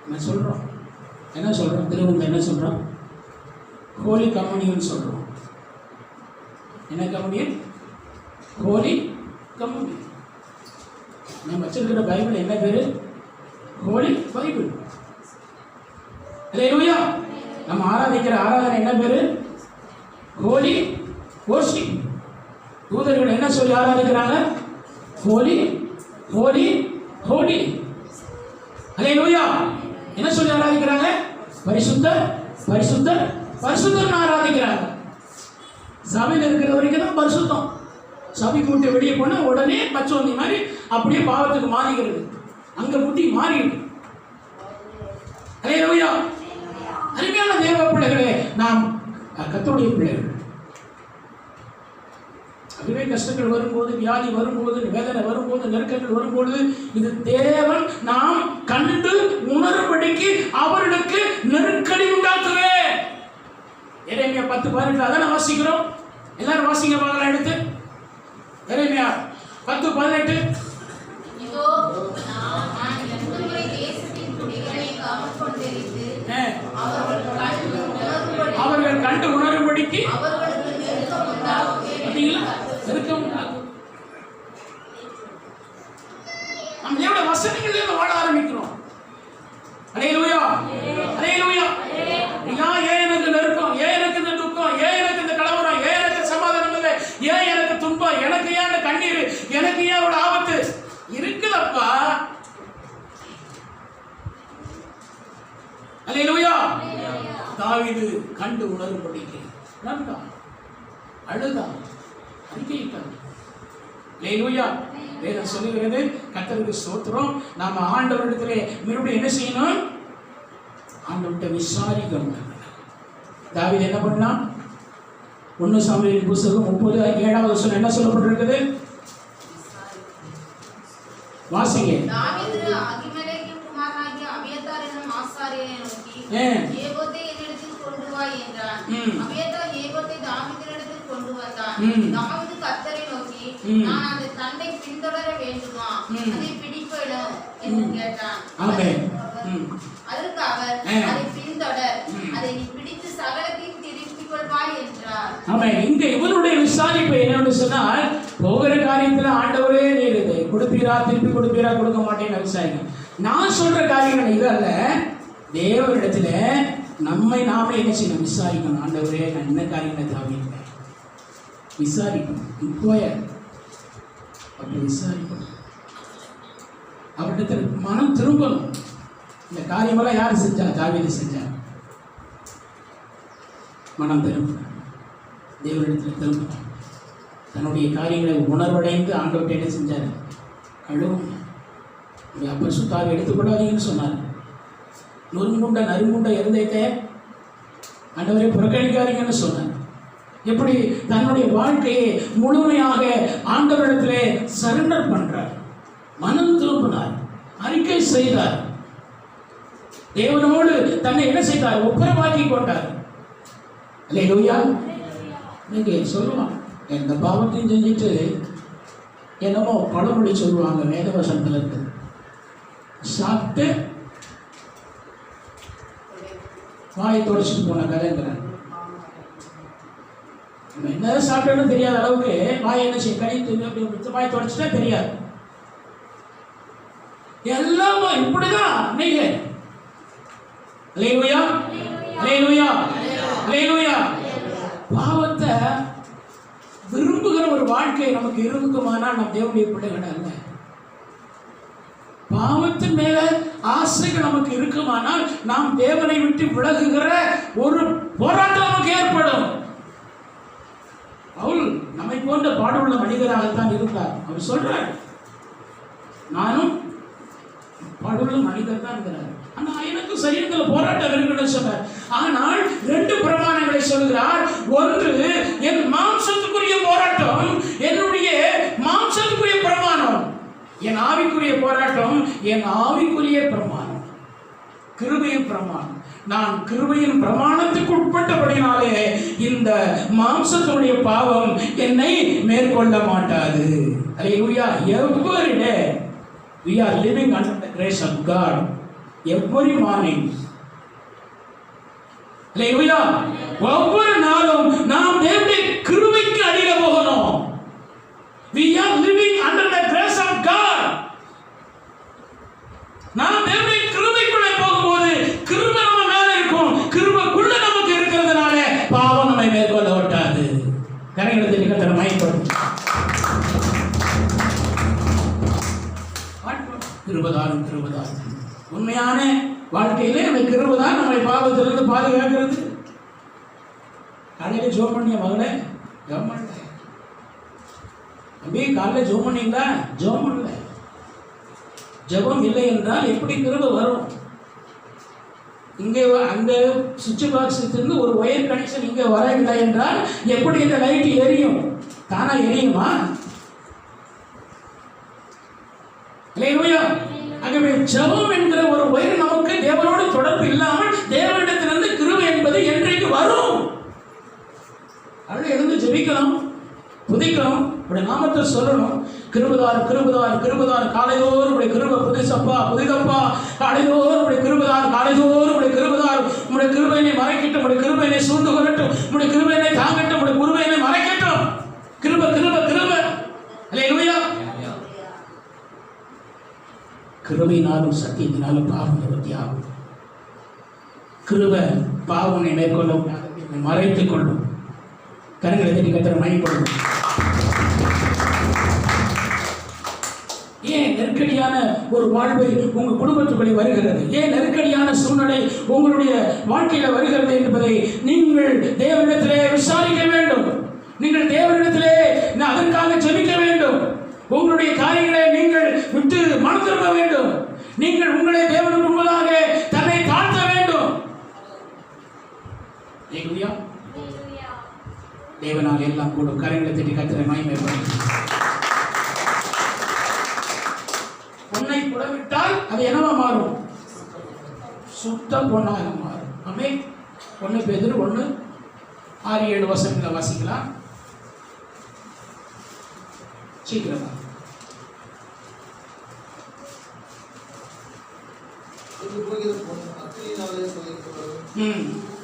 என்ன சொல்றோம்? திருவங்க என்ன சொல்றோம்? ஹோலி கம்யூனியன் சொல்றோம். என்ன கம்யூனியன்? ஹோலி கம்யூனியன். நம்ம வச்சிருக்கிற பைபிள் என்ன பேரு? ஹோலி பைபிள். அல்லேலூயா. நம்ம ஆராதிக்கிற ஆராதனை என்ன பேரு? ஹோலி வொர்ஷிப். தூதர்கள் என்ன சொல்லி ஆராதிக்கிறாங்க? ஹோலி ஹோலி ஹோலி. அல்லேலூயா. என்ன சொல்லி ஆராதிக்கிறாங்க? பரிசுத்தர் பரிசுத்தர் பரிசுத்தர் ஆராதிக்கிறாங்க. சபையில் இருக்கிற வரைக்கும் தான் பரிசுத்தம். சபை கூட்டி வெளியே போனா உடனே பச்சோந்தி மாதிரி அப்படியே பாவத்துக்கு மாறிக்கிறது. அங்க முட்டி மாறிடுது. அல்லேலூயா. அருமையான தேவ பிள்ளைகளே, நாம் கர்த்தருடைய பிள்ளைகள். அதுவே கஷ்டங்கள் வரும்போது, வியாதி வரும்போது, வேதனை வரும்போது, நெருக்கங்கள் வரும்போது, இது தேவன் நாம் கண்டு உணரும்படிக்கு அவர்களுக்கு நெருக்கடி உண்டாக்குவே. எரேமியா 10:18 அதான் வாசிக்கிறோம். எல்லாரும் வாசிங்க பார்க்கலாம். எடுத்து எரேமியா 10:18. இதோ நான் இந்த முறை தேசத்தின் குடிகளை கவன் கொண்டெறிந்து அவர்கள் கண்டு உணரும்படிக்கு அவர்களுக்கு நெருக்கம் உண்டாக்குவேன். நெருக்கம் உண்டாகும். நம்ம தேவனுடைய வசனங்களில் வாழ ஆரம்பிக்கிறோம். அல்லேலூயா. அல்லேலூயா. ஏன் எனக்கு நெருக்கம்? ஏன் எனக்கு இந்த துக்கம்? ஏன் எனக்கு இந்த கலவரம்? ஏன் எனக்கு சமாதானம் இல்லை? ஏன் எனக்கு துன்பம்? எனக்கு ஏன் இந்த கண்ணீர்? எனக்கு ஏன் ஒரு ஆபத்து இருக்குதப்பா? அல்லேலூயா. தாவீது கண்டு உணரும்படிக்கு அழுதான், அறிக்கையிட்டான். அல்லேலூயா. வேதம் சொல்லுகிறது, கர்த்தருக்கு ஸ்தோத்திரம், நாம ஆண்டவரிடத்திலே மறுபடியும் என்ன செய்யணும்? ஆண்டவர்கிட்ட விசாரிக்கணும். தாவீது என்ன பண்ணான்? 1 சாமுவேல் புத்தகம் 30:7 என்ன சொல்லப்பட்டிருக்குது? வாசிங்க. தாவீது அகிமெலேக்கின் குமாரனாகிய அபியத்தார் என்னும் ஆசாரியனை நோக்கி ஏபோத்தை என்னிடத்தில் கொண்டு வா என்றான். அபியத்தார் ஏபோத்தை தாவீதினிடத்தில் கொண்டு வந்தான். தாவீது கர்த்தரை நோக்கி, நான் அந்த தண்டை பின்தொடர வேண்டுமா, அதை பிடிப்பேனும் என்று கேட்டான். அதற்கு அவர், அதை பின்தொடர், அதை நீ பிடித்து சகலத்தையும் திருப்பிக் கொள்வாய் என்றார். ஆமென். இங்க இவனுடைய விசாரிப்பு என்னன்னு சொன்னால், போகிற காரியத்துல ஆண்டவரே நீர் இதை கொடுப்பீரா, திருப்பி கொடுப்பீரா, கொடுக்க மாட்டேன்னு விசாரிங்க. நான் சொல்ற காரியங்கள் இது அல்ல, தேவனிடத்துல நம்மை நாமே என்ன செய்யணும், விசாரிக்கணும். ஆண்டவரே நான் என்ன காரியங்களை தாவிட்டேன் விசாரிக்கணும். இன்கொயர், அப்படி விசாரிக்கணும். அவர்கிட்ட மனம் திரும்பணும். இந்த காரியமெல்லாம் யாரு செஞ்சா? தாவீது செஞ்சா. மனம் திரும்பினார், தேவனிடத்தில் திரும்பினார். தன்னுடைய காரியங்களை உணர்வடைந்து ஆண்டவர்கிட்ட என்ன செஞ்சார்? கழுவுங்க. அப்ப சுத்தாவை எடுத்துக்கொள்ளாதீங்கன்னு சொன்னார். நறுங்குண்ட இருந்ததை ஆண்டவரை புறக்கணிக்காதீங்கன்னு சொன்னார். எப்படி தன்னுடைய வாழ்க்கையை முழுமையாக ஆண்டவரிடத்திலே சரண்டர் பண்றார், மனம் திரும்பினார், அறிக்கை செய்தார், தேவனோடு தன்னை என்ன செய்தார்? ஒப்புரவாக்கி கொண்டார். அல்லேலூயா. நீங்க சொல்லலாம், எந்த பாவத்தையும் செஞ்சுட்டு என்னமோ பழமொழி சொல்லுவாங்க, வேதவசனத்தில் இருக்கு, சாப்பிட்டு வாயை தொடச்சிட்டு போன கதைங்கிறார். என்ன சாப்பிட்டோன்னு தெரியாத அளவுக்கு வாயை என்ன செய்ய கழித்து வாயை தொடச்சிட்டா தெரியாது. எல்லாம் இப்படிதான் நீங்க. அல்லேலூயா, அல்லேலூயா, அல்லேலூயா. பாவத்தை விரும்புகிற ஒரு வாழ்க்கை நமக்கு இருக்குமானால் நம் தேவனுடைய பிள்ளைகள் அல்ல. பாவத்தின் மேல ஆசைகள் நமக்கு இருக்குமானால் நாம் தேவனை விட்டு விலகுகிற ஒரு போராட்டம் நமக்கு ஏற்படும். பவுல் நம்மை போன்ற பாடுள்ள மனிதராகத்தான் இருந்தார். அவர் சொல்றார், நானும் பாடுள்ள மனிதர் தான் இருக்கிறார், ஆனா எனக்கு சரீரத்துல போராட்டம் இருக்குன்னு சொன்னார். ஆனால் 2 பிரமாணங்களை சொல்கிறார். ஒன்று என் மாம்சத்துக்குரிய போராட்டம், என்னுடைய மாம்சத்துக்குரிய பிரமாணம். என் ஆவிக்குரிய போராட்டம், என் ஆவிக்குரிய பிரமாணம், கிருபையின் பிரமாணம். நான் கிருபையின் பிரமாணத்துக்கு உட்பட்டபடினாலே இந்த மாம்சத்துடைய பாவம் என்னை மேற்கொள்ள மாட்டாது. அல்லேலூயா. Every day we are living under the grace of God. Every morning. அல்லேலூயா. ஒவ்வொரு நாளும் நாம் தேவனுடைய கிருபைக்கு அடியில போகணும். We are living under the grace of God. நாம் தேவனுடைய கிருபைக்குள்ள போகும்போது கிருபை நம்ம மேல இருக்கும். கிருபைக்குள்ள நமக்கு இருக்கிறதுனால பாவம் நம்மை மேற்கொள்ள விட்டாது. கரங்களை தட்டி கர்த்தரை மகிமைப்படுத்தும். கிருபைதான் உண்மையான வாழ்க்கையிலே நம்ம கிருபைதான் நம்மை பாவத்திலிருந்து பாதுகாக்கிறது. காலையில ஜெபம் பண்ணிய மகளே, ஜெபம் பண்ணல. அப்படியே காலையில ஜெபம் பண்ணீங்களா? ஜெபம் பண்ணல. ஜெபம் இல்லை என்றால் எப்படி கிருபை வரும்? இங்கே அந்த சுவிட்ச் பாக்ஸ் இருந்து ஒரு ஒயர் கனெக்ஷன் இங்கே வரவில்லை என்றால் எப்படி இந்த லைட் எரியும்? தானா எரியுமா? அல்லேலூயா. ஆகவே ஜெபம் என்கிற ஒரு ஒயர் நமக்கு தேவனோடு தொடர்பு இல்லாமல் தேவனிடத்திலிருந்து கிருபை என்பது என்றைக்கு வரும்? அதில் எழுந்து ஜெபிக்கணும், புதிக்கணும், உடைய நாமத்தை சொல்லணும். கிருபைதார் கிருபைதார் கிருபைதார், காலைதோறும் உடைய கிருபை புதிசப்பா புதிதப்பா, காலைதோறும் உடைய கிருபைதார், காலைதோறும் உடைய கிருபைதார். உடைய கிருபையினை மறைக்கட்டும், உடைய கிருபையினை சூழ்ந்து கொள்ளட்டும், உடைய கிருபையினை தாங்கட்டும், உடைய கிருபையினை மறைக்கட்டும். கிருபை கிருபை கிருபை. அல்லேலூயா. கிருபையினாலும் சத்தியத்தினாலும் பாவம் நிவர்த்தியாகும். கிருபை பாவனை மேற்கொள்ள மறைத்துக் கொள்ளும். கரங்களை தட்டி கர்த்தரை மகிமைப்படுத்தும். ஏன் நெருக்கடியான ஒரு வாழ்வை உங்கள் குடும்பத்துக்குள்ளே வருகிறது? ஏன் நெருக்கடியான சூழ்நிலை உங்களுடைய வாழ்க்கையில வருகிறது என்பதை நீங்கள் தேவனிடத்திலே விசாரிக்க வேண்டும். நீங்கள் தேவனிடத்திலே அதற்காக ஜெபிக்க வேண்டும். உங்களுடைய காரியங்களை நீங்கள் விட்டு மனம் திரும்ப வேண்டும். நீங்கள் உங்களை தேவனுக்கு முன்பதாக தன்னை தாழ்த்த வேண்டும். தேவனால் எல்லாம் கூடும். கரங்களை தட்டி கர்த்தரை மகிமைப்படுத்தும். பொன்னை புடவிட்டால் அது என்னவா மாறும்? சுத்த பொன்னாக மாறும். ஆமென். 1 பேதுரு 1:6-7 வசனங்களை வாசிக்கலாம். சீக்கிரமா. போகிற பொன் அக்கினியினாலே சோதிக்கப்படும்.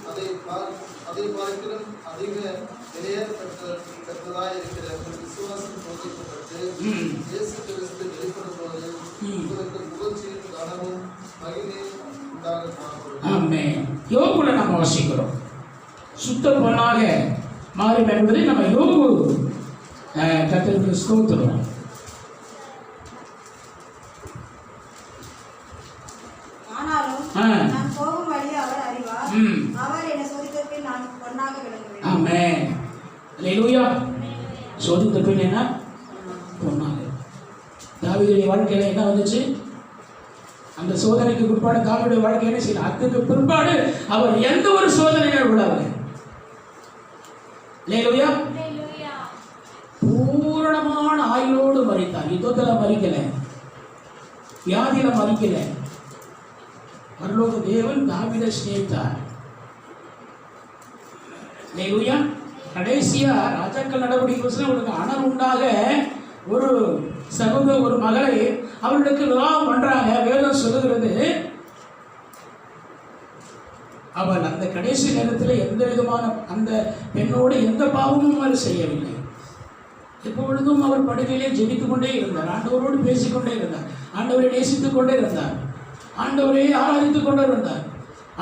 அதை பார்க்கிலும் அதிக பெற்றதாய் இருக்கிற ஒரு விசுவாசம் சோதிக்கப்பட்டு இயேசு கிறிஸ்து வெளிப்படும் போது உங்களுக்கு புகழ்ச்சியும் கனமும் மகிமையும் உண்டாக காணப்படும். ஆமென். யோபுல நம்ம வாசிக்கிறோம், சுத்த பொன்னாக மாறும் என்பதை நம்ம யோபு கர்த்தருக்கு ஸ்தோத்திரம். ஆனாலும் நான் போகும் வழியை அவர் அறிவார். அவர் என்னை சோதித்த பின் நான் பொன்னாக விளங்குவேன். ஆமென். அல்லேலூயா. சோதித்த பின் என்ன? பொன்னாக. தாவீதுடைய வாழ்க்கையில என்ன வந்துச்சு? அந்த சோதனைக்கு பிற்பாடு தாவீதுடைய வாழ்க்கை என்ன செய்யலாம்? அதுக்கு பிற்பாடு அவர் எந்த ஒரு சோதனையும் விடாது. அல்லேலூயா. பூரணமான ஆயுளோடு மரித்தார். யுத்தத்துல மரிக்கல, வியாதியில மரிக்கல. பரலோக தேவன் தாவீதை சிநேகித்தார். அல்லேலூயா. கடைசியா ராஜாக்கள் நடவடிக்கை அவளுக்கு அனல் உண்டாக ஒரு சகோதர ஒரு மகளை அவர்களுக்கு விவாகம் பண்றாங்க. வேதம் சொல்லுகிறது, அவள் அந்த கடைசி நேரத்தில் எந்த விதமான அந்த பெண்ணோடு எந்த பாவமும் அவர் செய்யவில்லை. எப்பொழுதும் அவர் படுகையிலே ஜெபித்துக் கொண்டே இருந்தார். ஆண்டவரோடு பேசிக்கொண்டே இருந்தார். ஆண்டவரை நேசித்துக் கொண்டே இருந்தார். ஆண்டவரே ஆராதித்துக் கொண்டே இருந்தார்.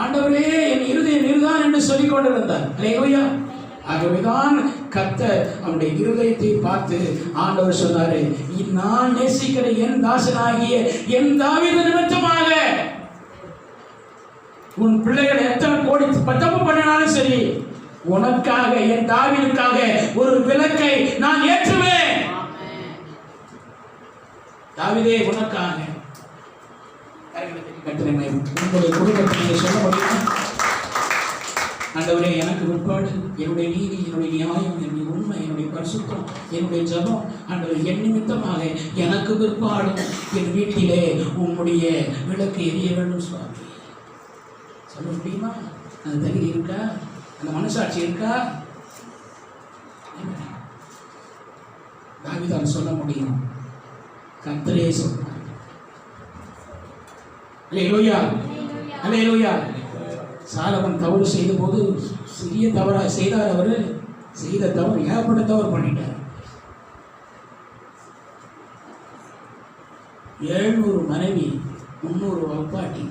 ஆண்டவரே என் இருதயம் நீர்தான் என்று சொல்லிக் கொண்டிருந்தார். அல்லேலூயா. ஆகவேதான் கர்த்தர் அவனுடைய இருதயத்தை பார்த்து ஆண்டவர் சொன்னாரு, நான் நேசிக்கிற என் தாசனாகிய என் தாவீது நிமித்தமாக உன் பிள்ளைகள் எத்தனை கோடி தப்பு பண்ணினாலும் சரி, உனக்காக என் தாவீதுக்காக ஒரு விளக்கை நான் ஏற்றுவேன். தாவீதே உனக்காக. உங்களுடைய குடும்பத்தை சொல்ல முடியும். ஆண்டவரே, எனக்கு பிற்பாடு என்னுடைய நீதி, என்னுடைய நியாயம், என்னுடைய உண்மை, என்னுடைய பரிசுத்தம், என்னுடைய ஜபம், ஆண்டவர் என் நிமித்தமாக எனக்கு பிற்பாடும் என் வீட்டிலே உம்முடைய விளக்கு எரிய வேண்டும் சுவாமி. சொல்ல முடியுமா? அந்த தகுதி இருக்கா? அந்த மனசாட்சி இருக்கா? தாவீதால் சொல்ல முடியும். கர்த்தரே சொன்னார். அல்லேலூயா. அல்லேலூயா. சாலமன் தவறு செய்த போது சிறிய தவறாக செய்தார். அவர் செய்த தவறு ஏகப்பட்ட தவறு பண்ணிட்டார். 700 மனைவி, 300 வப்பாட்டி.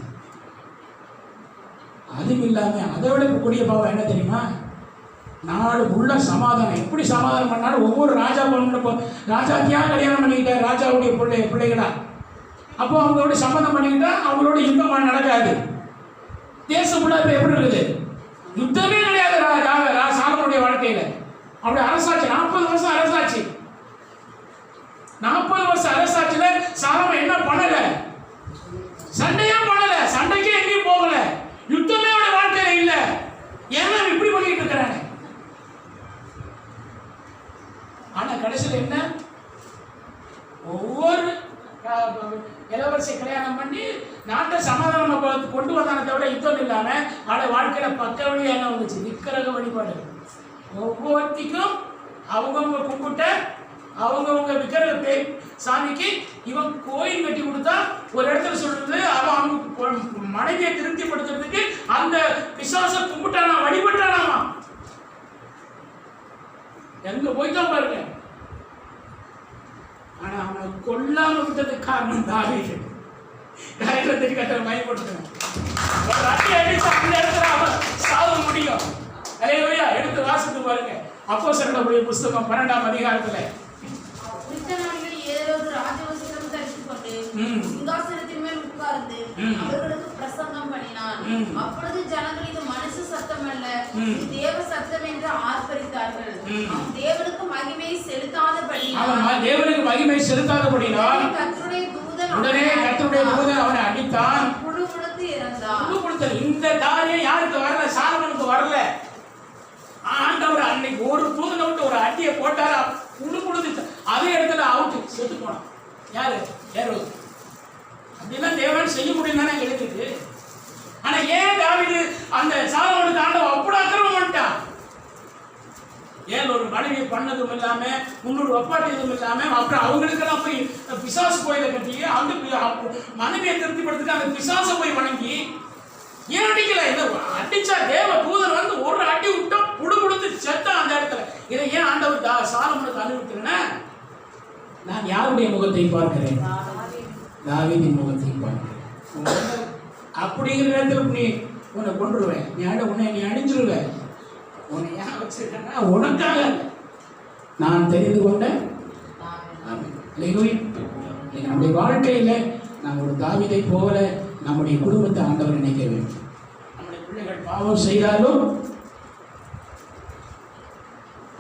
அதுவும் இல்லாம அதை விட கூடிய பாவம் என்ன தெரியுமா? நாடு உள்ள சமாதானம். எப்படி சமாதானம் பண்ணாலும் ஒவ்வொரு ராஜா ராஜாத்தியா கல்யாணம் பண்ணிக்கிட்டார். ராஜாவுடைய பிள்ளைகளா. அப்போ அவங்களோட சம்மந்தம் பண்ணிக்கிட்டா அவங்களோட யுத்தம் நடக்காது. தேசம் ஃபுல்லா இப்ப எப்படி இருக்குது? யுத்தமே கிடையாது சாலமனுடைய வாழ்க்கையில. அவருடைய அரசாட்சி 40 வருஷம் அரசாட்சி. 40 வருஷம் அரசாட்சியில சாலமன் என்ன பண்ணல? சண்டையே பண்ணல. சண்டைக்கே எங்கேயும் போகல. யுத்தமே அவருடைய வாழ்க்கையில இல்ல. ஏன்னா இப்படி பண்ணிட்டு இருக்கிறாங்க. ஆனா கடைசியில் என்ன? ஒவ்வொரு இளவரசி கல்யாணம் பண்ணி நாட்டை சமாதானம் கொண்டு வந்தானே தவிர யுத்தம் இல்லாம அவருடைய வாழ்க்கையில பக்க வழி என்ன வந்துச்சு? விக்கிரக வழிபாடு. ஒவ்வொருத்திக்கும் அவங்கவுங்க கும்பிட்ட அவங்கவுங்க விக்கிரக சாமிக்கு இவன் கோயில் கட்டி கொடுத்தா ஒரு இடத்துல சொல்றது அவன் அவங்க மனைவியை திருப்திப்படுத்துறதுக்கு அந்த பிசாச கும்பிட்டானா, வழிபட்டானாமா. எங்க போய்தான் பாருங்க. ஆனா அவனை கொல்லாம விட்டதுக்கு காரணம் தாவீது. காரியத்துக்கு கட்டளை பயன்படுத்தணும். ஒரு அடி அடிச்சு அந்த இடத்துல அவன் சாக முடியும். அல்லேலூயா. எடுத்து வாசித்து பாருங்க. அப்போஸ்தலர்களுடைய புத்தகம் 12ஆம் அதிகாரத்துல ராஜவஸ்திரம் தரித்துக் கொண்டு சிங்காசனத்தின் மேல் உட்கார்ந்து அவர்களுக்கு பிரசங்கம் பண்ணினான். அப்பொழுது ஜனங்கள் இது மனுஷ சத்தம் அல்ல, இது தேவ சத்தம் என்று ஆர்ப்பரித்தார்கள். அவன் தேவனுக்கு மகிமை செலுத்தாதபடினால் உடனே கர்த்தருடைய தூதன் அவனை அடித்தான். புழுகுடுத்து இறந்தான். இந்த காரியம் யாருக்கு வரல? சாலமனுக்கு வரல. ஆண்டவர் அன்னைக்கு ஒரு தூதனை விட்டு ஒரு அடியை போட்டாரா, புழு கொடுத்து அதே இடத்துல அவுட்டு செத்து போனான். யாரு? ஏரோது. எதுவும் இல்லாம, முன்னோட ஒப்பாட்டு எதுவும் இல்லாம, அப்புறம் அவங்களுக்கெல்லாம் போய் பிசாசு கோயிலை கட்டி அந்த மனைவியை திருப்திப்படுத்துக்கு அந்த பிசாசை போய் வணங்கி ஏன் அடிக்கல? இதை அடிச்சா தேவ தூதர் வந்து ஒரு அடி விட்டா புடு கொடுத்து செத்தா அந்த இடத்துல. இதை ஏன் ஆண்டவர் சாலமோனுக்கு அனுமதிக்கிறேன்னா, நான் யாருடைய முகத்தை பார்க்கிறேன்? தாவீதின் முகத்தை பார்க்கிறேன். அப்படிங்கிற நேரத்தில் நீ உன்னை கொண்டுருவேன், உன்னை நீ அணிஞ்சிருவேன். உன்னை ஏன் வச்சிருக்கேன்னா உனக்காக நான் தெரிந்து கொண்டேன். நம்முடைய வாழ்க்கையில நாம் ஒரு தாவீதை போல நம்முடைய குடும்பத்தை ஆண்டவர் நினைக்க வேண்டும். நம்முடைய பிள்ளைகள் பாவம் செய்தாலும்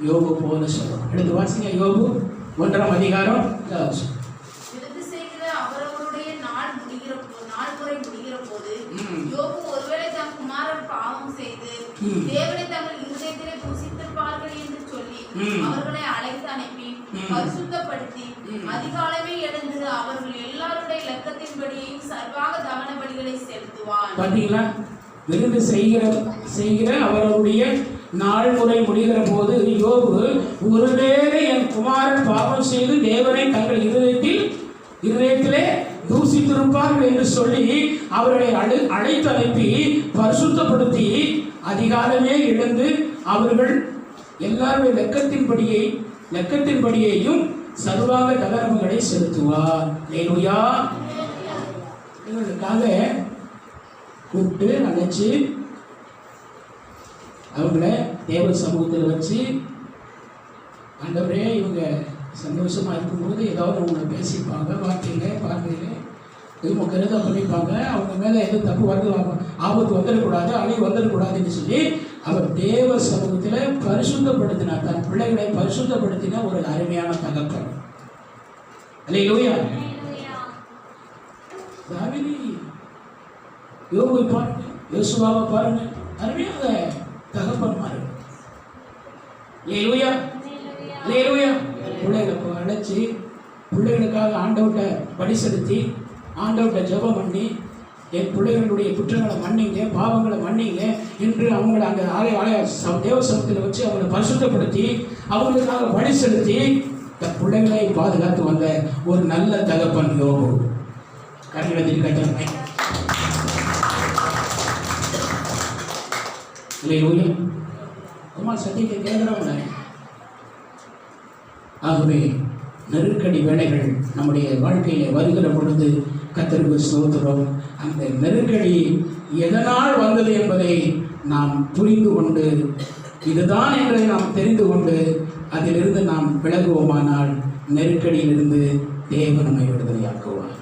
யோபு போல சொல்லும். எடுத்து வாசிங்க, யோபு 1ஆம் அதிகாரம். அவரவருடைய நாள் முறை முடிகிற போது யோபு ஒருவேளை தம் குமாரர் பாவம் செய்து தேவனை தங்கள் இருதயத்திலே தூசித்திருப்பார்கள் என்று சொல்லி அவர்களை அழைத்து அனுப்பி பரிசுத்தப்படுத்தி அதிகாலமே எழுந்து அவர்கள் எல்லாருடைய லக்கத்தின்படியையும் சர்வாக தகன பலிகளை செலுத்துவார். பாத்தீங்களா? விருந்து செய்கிற அவருடைய நாள் முறை முடிகிற போது யோபு ஒருவேளை என் குமாரன் பாவம் செய்து தேவனை தங்கள் இருதயத்திலே தூசித்திருப்பார்கள் என்று சொல்லி அவர்களை அழைத்து அனுப்பி பரிசுத்தப்படுத்தி அதிகாலமே எழுந்து அவர்கள் எல்லாருடைய லக்கத்தின்படியையும் சர்வாக தகனங்களை செலுத்துவார். அல்லேலூயா. இவர்களுக்காக கூப்பிட்டு அழைச்சி அவங்கள தேவ சமூகத்தில் வச்சு, ஆண்டவரே இவங்க சந்தோஷமா இருக்கும்போது ஏதாவது அவங்களை பேசிப்பாங்க, பார்வையில இவங்க கருத பண்ணிப்பாங்க, அவங்க மேலே எதுவும் தப்பு வந்து ஆபத்து வந்துடக்கூடாது, அழிவு வந்துடக்கூடாதுன்னு சொல்லி அவர் தேவ சமூகத்தில் பரிசுத்தப்படுத்தினார். தன் பிள்ளைகளை பரிசுத்தப்படுத்தின ஒரு அருமையான தகப்பன். அல்லேலூயா. தாவீது யோபுவை பாருங்க, யோசுவாவை பாருங்க, அருமையாக தகப்பன்மாரு. அல்லேலூயா. அல்லேலூயா. பிள்ளைகளை அழைச்சி பிள்ளைகளுக்காக ஆண்டவர்கிட்ட பலி செலுத்தி ஆண்டவர்கிட்ட ஜெபம் பண்ணி, என் பிள்ளைகளுடைய குற்றங்களை மன்னிங்க, பாவங்களை மன்னிங்க என்று அவங்களை அந்த ஆலய தேவ சமூகத்தில் வச்சு அவங்களை பரிசுத்தப்படுத்தி அவங்களுக்காக பலி செலுத்தி தன் பிள்ளைகளை பாதுகாத்து வந்த ஒரு நல்ல தகப்பன் யோபு. கருணத்தில் கட்டணை. அல்லேலூயா. சத்தியத்தை கேட்கிறவங்க. ஆகவே நெருக்கடி வேலைகள் நம்முடைய வாழ்க்கையிலே வருகிற பொழுது கர்த்தருக்கு ஸ்தோத்திரம். அந்த நெருக்கடி எதனால் வந்தது என்பதை நாம் புரிந்து கொண்டு, இதுதான் என்பதை நாம் தெரிந்து கொண்டு அதிலிருந்து நாம் விலகுவோமானால் நெருக்கடியிலிருந்து தேவன் நம்மை விடுதலையாக்குவார்.